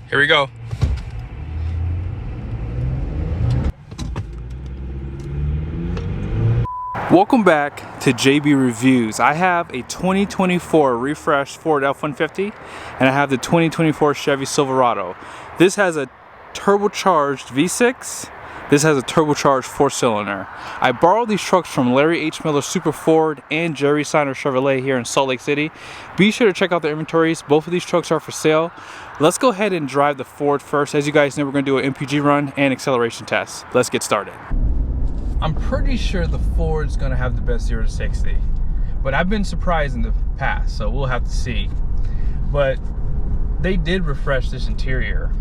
Here we go. Welcome back to JB Reviews. I have a 2024 refreshed Ford F-150 and I have the 2024 Chevy Silverado. This has a turbocharged V6. This has a turbocharged 4-cylinder. I borrowed these trucks from Larry H. Miller Super Ford and Jerry Seiner Chevrolet here in Salt Lake City. Be sure to check out their inventories. Both of these trucks are for sale. Let's go ahead and drive the Ford first. As you guys know, we're going to do an MPG run and acceleration test. Let's get started. I'm pretty sure the Ford's gonna have the best 0 to 60, but I've been surprised in the past, so we'll have to see. But they did refresh this interior.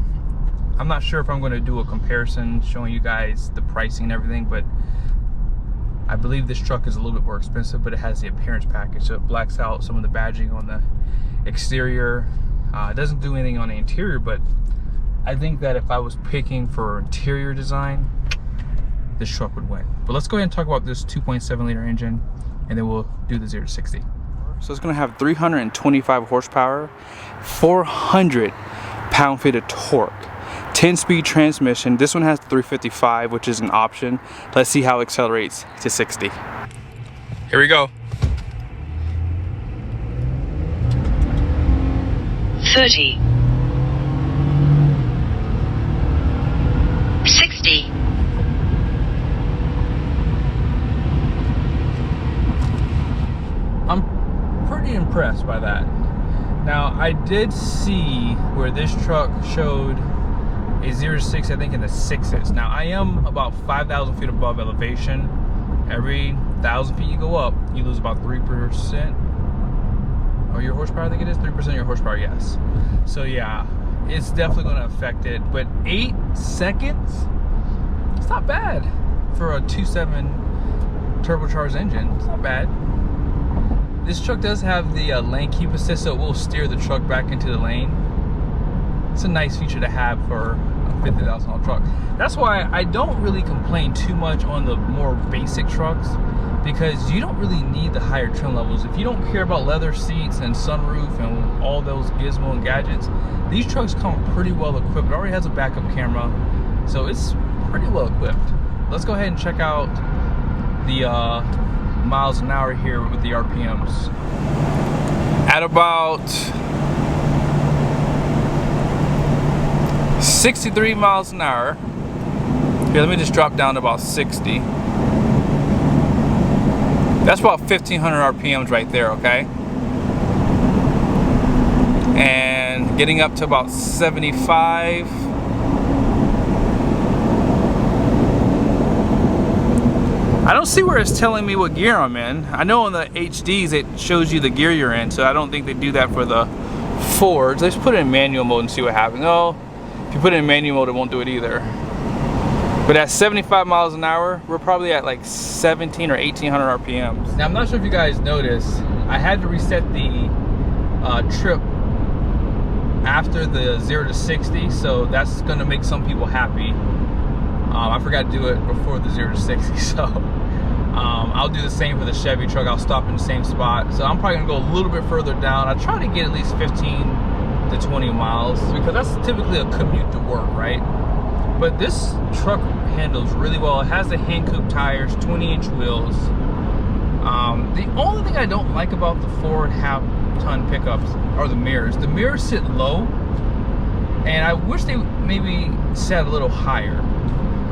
I'm not sure if I'm gonna do a comparison showing you guys the pricing and everything, but I believe this truck is a little bit more expensive, but it has the appearance package, so it blacks out some of the badging on the exterior. It doesn't do anything on the interior, but I think that if I was picking for interior design, this truck would win. But let's go ahead and talk about this 2.7 liter engine and then we'll do the 0 to 60. So it's gonna have 325 horsepower, 400 pound-feet of torque, 10-speed transmission. This one has 355, which is an option. Let's see how it accelerates to 60. Here we go. 30. 60. I'm pretty impressed by that. Now, I did see where this truck showed a 0 to 60, I think in the 6s. Now, I am about 5,000 feet above elevation. Every 1,000 feet you go up, you lose about 3% of your horsepower, I think it is. 3% of your horsepower, yes. So yeah, it's definitely gonna affect it. But 8 seconds, it's not bad for a 2.7 turbocharged engine. It's not bad. This truck does have the lane keep assist, so it will steer the truck back into the lane. It's a nice feature to have for a $50,000 truck. That's why I don't really complain too much on the more basic trucks, because you don't really need the higher trim levels. If you don't care about leather seats and sunroof and all those gizmo and gadgets, these trucks come pretty well equipped. It already has a backup camera, so it's pretty well equipped. Let's go ahead and check out the miles an hour here with the RPMs. At about 63 miles an hour. Here, let me just drop down to about 60. That's about 1,500 RPMs right there, okay? And getting up to about 75. I don't see where it's telling me what gear I'm in. I know on the HDs it shows you the gear you're in, so I don't think they do that for the Fords. Let's put it in manual mode and see what happens. Oh, if you put it in manual mode, it won't do it either. But at 75 miles an hour, we're probably at like 17 or 1,800 RPMs. Now, I'm not sure if you guys noticed, I had to reset the trip after the 0 to 60, so that's gonna make some people happy. I forgot to do it before the 0 to 60, so I'll do the same for the Chevy truck. I'll stop in the same spot. So I'm probably gonna go a little bit further down. I try to get at least 15 to 20 miles because that's typically a commute to work, right? But this truck handles really well. It has the hand coupe tires, 20-inch wheels. The only thing I don't like about the Ford half-ton pickups are the mirrors. The mirrors sit low, and I wish they maybe sat a little higher.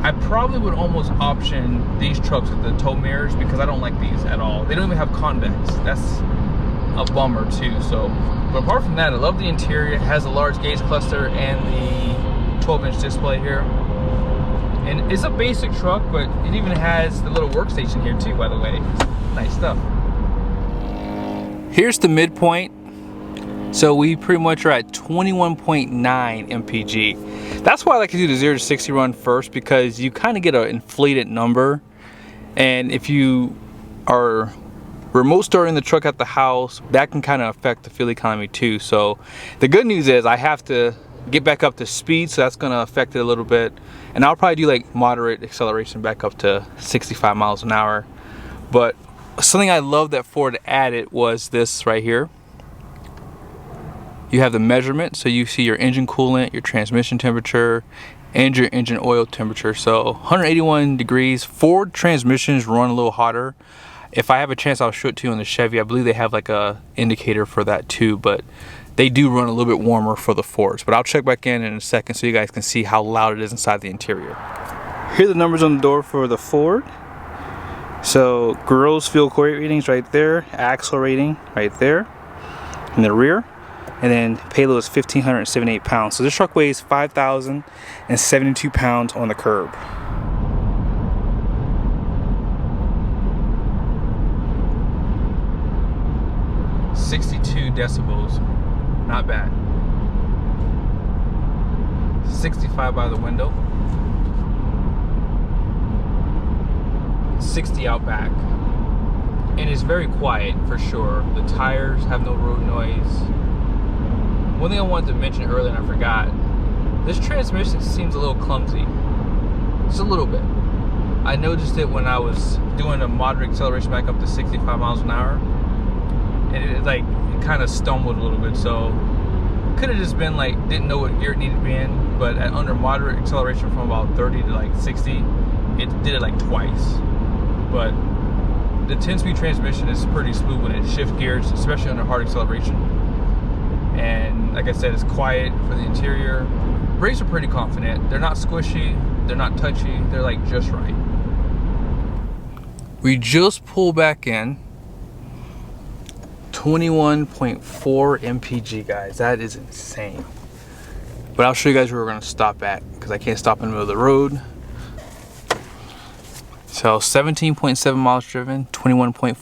I probably would almost option these trucks with the tow mirrors because I don't like these at all. They don't even have convex. That's a bummer too. So, but apart from that, I love the interior. It has a large gauge cluster and the 12-inch display here. And it's a basic truck, but it even has the little workstation here too, by the way. Nice stuff. Here's the midpoint. So we pretty much are at 21.9 MPG. That's why I like to do the 0 to 60 run first, because you kind of get an inflated number. And if you are remote starting the truck at the house, that can kind of affect the fuel economy too. So the good news is I have to get back up to speed, so that's going to affect it a little bit. And I'll probably do like moderate acceleration back up to 65 miles an hour. But something I love that Ford added was this right here. You have the measurement, so you see your engine coolant, your transmission temperature, and your engine oil temperature. So 181 degrees. Ford transmissions run a little hotter. If I have a chance, I'll show it to you on the Chevy. I believe they have like a indicator for that too, but they do run a little bit warmer for the Fords. But I'll check back in a second so you guys can see how loud it is inside the interior. Here are the numbers on the door for the Ford. So gross fuel economy ratings right there, axle rating right there in the rear, and then payload is 1,578 pounds. So this truck weighs 5,072 pounds on the curb. .62 decibels, not bad. 65 by the window. 60 out back. And it's very quiet for sure. The tires have no road noise. One thing I wanted to mention earlier and I forgot, this transmission seems a little clumsy. Just a little bit. I noticed it when I was doing a moderate acceleration back up to 65 miles an hour. And it kind of stumbled a little bit, so could have just been like, didn't know what gear it needed to be in, but at under moderate acceleration from about 30 to like 60, it did it like twice. But the 10-speed transmission is pretty smooth when it shifts gears, especially under hard acceleration. And like I said, it's quiet for the interior. Brakes are pretty confident. They're not squishy, they're not touchy, they're like just right. We just pulled back in. 21.4 MPG, guys. That is insane. But I'll show you guys where we're going to stop at because I can't stop in the middle of the road. So 17.7 miles driven, 21.4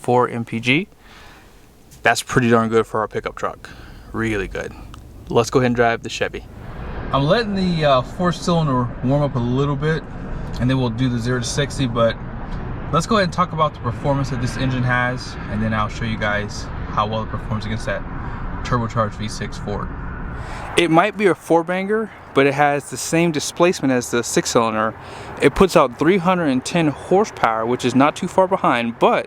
MPG. That's pretty darn good for our pickup truck. Really good. Let's go ahead and drive the Chevy. I'm letting the 4-cylinder warm up a little bit, and then we'll do the 0 to 60. But let's go ahead and talk about the performance that this engine has, and then I'll show you guys how well it performs against that turbocharged V6 Ford. It might be a 4-banger, but it has the same displacement as the 6-cylinder. It puts out 310 horsepower, which is not too far behind, but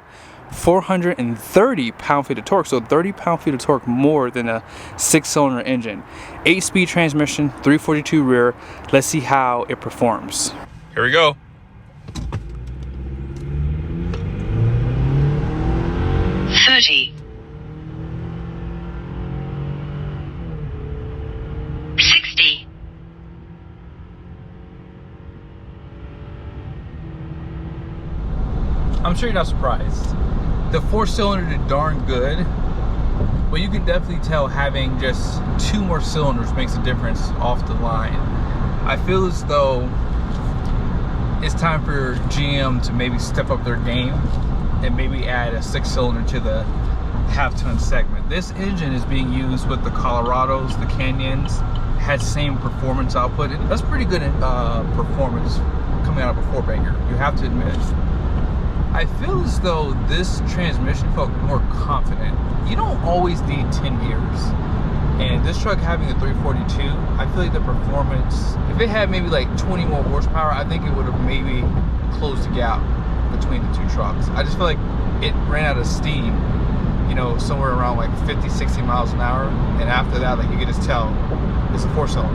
430 pound-feet of torque, so 30 pound-feet of torque more than a 6-cylinder engine. 8-speed transmission, 342 rear. Let's see how it performs. Here we go. I'm sure you're not surprised. The 4-cylinder did darn good, but you can definitely tell having just 2 more cylinders makes a difference off the line. I feel as though it's time for GM to maybe step up their game and maybe add a 6-cylinder to the half-ton segment. This engine is being used with the Colorados, the Canyons, has same performance output, and that's pretty good performance coming out of a 4-banger, you have to admit. I feel as though this transmission felt more confident. You don't always need 10 gears. And this truck having the 342, I feel like the performance, if it had maybe like 20 more horsepower, I think it would have maybe closed the gap between the 2 trucks. I just feel like it ran out of steam, you know, somewhere around like 50, 60 miles an hour. And after that, like you can just tell it's a 4-cylinder.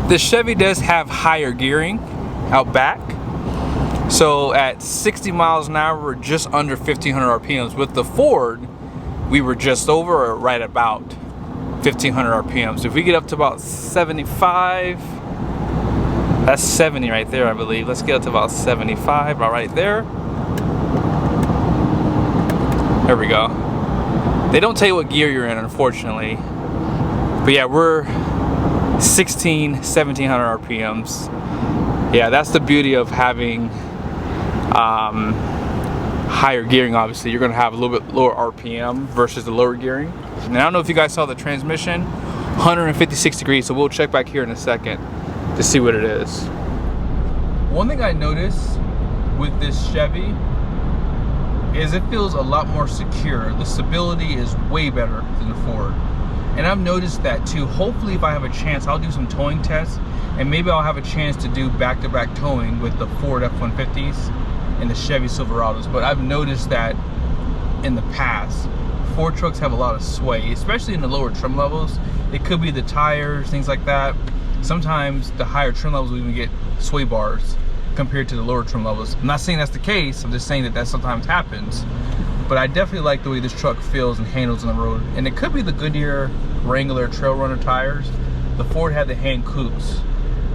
The Chevy does have higher gearing out back. So at 60 miles an hour, we're just under 1,500 RPMs. With the Ford, we were just over or right about 1,500 RPMs. If we get up to about 75, that's 70 right there, I believe. Let's get up to about 75, about right there. There we go. They don't tell you what gear you're in, unfortunately. But yeah, we're 1,700 RPMs. Yeah, that's the beauty of having higher gearing. Obviously you're going to have a little bit lower RPM versus the lower gearing. And I don't know if you guys saw the transmission, 156 degrees, so we'll check back here in a second to see what it is. One thing I noticed with this Chevy is it feels a lot more secure. The stability is way better than the Ford, and I've noticed that too. Hopefully if I have a chance, I'll do some towing tests, and maybe I'll have a chance to do back-to-back towing with the Ford F-150s and the Chevy Silverados. But I've noticed that in the past, Ford trucks have a lot of sway, especially in the lower trim levels. It could be the tires, things like that. Sometimes the higher trim levels will even get sway bars compared to the lower trim levels. I'm not saying that's the case, I'm just saying that sometimes happens. But I definitely like the way this truck feels and handles on the road. And it could be the Goodyear Wrangler Trail Runner tires. The Ford had the hand coops.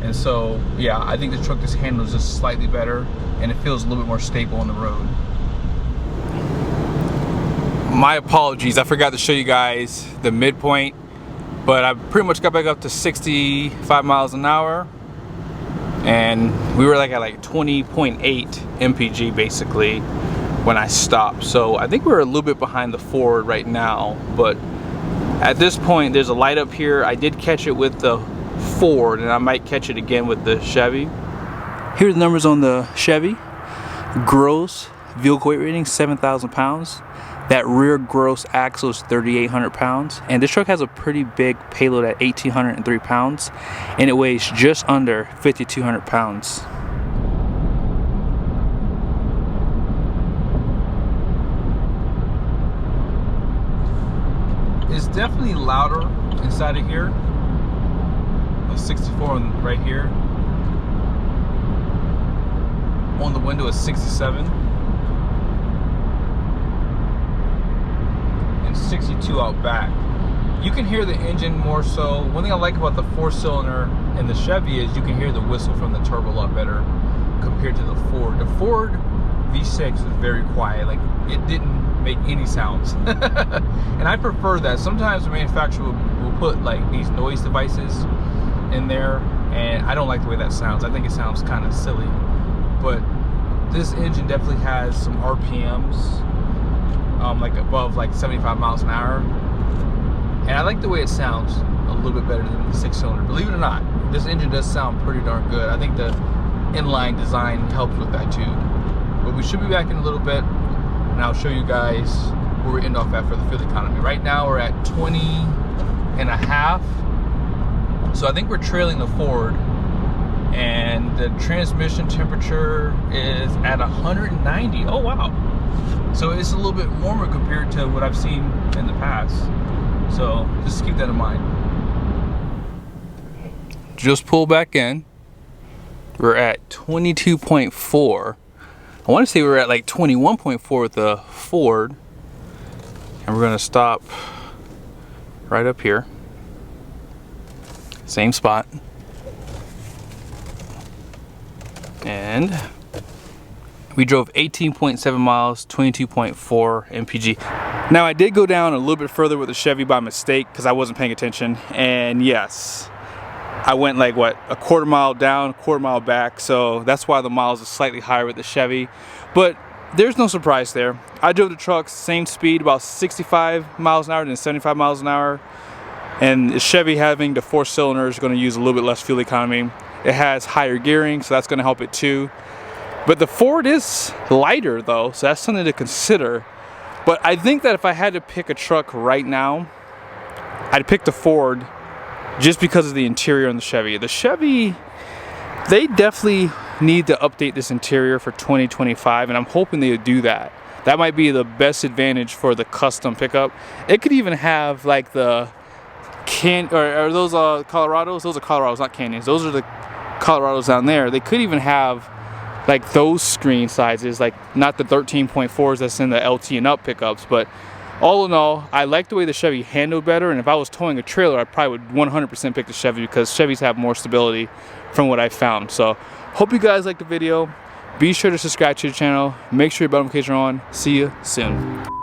And so, yeah, I think the truck just handles just slightly better and it feels a little bit more stable on the road. My apologies, I forgot to show you guys the midpoint, but I pretty much got back up to 65 miles an hour. And we were like at like 20.8 MPG basically when I stopped. So I think we're a little bit behind the Ford right now, but at this point there's a light up here. I did catch it with the Ford and I might catch it again with the Chevy. Here are the numbers on the Chevy. Gross vehicle weight rating 7,000 pounds. That rear gross axle is 3,800 pounds. And this truck has a pretty big payload at 1,803 pounds. And it weighs just under 5,200 pounds. It's definitely louder inside of here. The 64 right here. On the window is 67. 62 out back. You can hear the engine more so. One thing I like about the 4-cylinder and the Chevy is you can hear the whistle from the turbo a lot better compared to the Ford. The Ford V6 is very quiet, like it didn't make any sounds. And I prefer that. Sometimes the manufacturer will put like these noise devices in there and I don't like the way that sounds. I think it sounds kind of silly. But this engine definitely has some RPMs like above like 75 miles an hour, and I like the way it sounds a little bit better than the 6-cylinder. Believe it or not, this engine does sound pretty darn good. I think the inline design helps with that too. But we should be back in a little bit and I'll show you guys where we end off at for the fuel economy. Right now we're at 20.5, so I think we're trailing the Ford, and the transmission temperature is at 190. Oh wow. So it's a little bit warmer compared to what I've seen in the past. So just keep that in mind. Just pull back in. We're at 22.4. I want to say we're at like 21.4 with the Ford. And we're going to stop right up here. Same spot. And we drove 18.7 miles, 22.4 MPG. Now I did go down a little bit further with the Chevy by mistake because I wasn't paying attention. And yes, I went like what, a quarter mile down, a quarter mile back. So that's why the miles are slightly higher with the Chevy. But there's no surprise there. I drove the truck same speed, about 65 miles an hour than 75 miles an hour. And the Chevy, having the 4-cylinder, is going to use a little bit less fuel economy. It has higher gearing, so that's going to help it too. But the Ford is lighter though, so that's something to consider. But I think that if I had to pick a truck right now, I'd pick the Ford just because of the interior on the Chevy. The Chevy, they definitely need to update this interior for 2025, and I'm hoping they do that. That might be the best advantage for the custom pickup. It could even have like the are those Colorados? Those are Colorados, not Canyons. Those are the Colorados down there. They could even have like those screen sizes, like not the 13.4s that's in the LT and up pickups. But all in all, I like the way the Chevy handled better, and if I was towing a trailer, I probably would 100% pick the Chevy because Chevys have more stability from what I found. So hope you guys liked the video. Be sure to subscribe to the channel. Make sure your bell notifications are on. See you soon.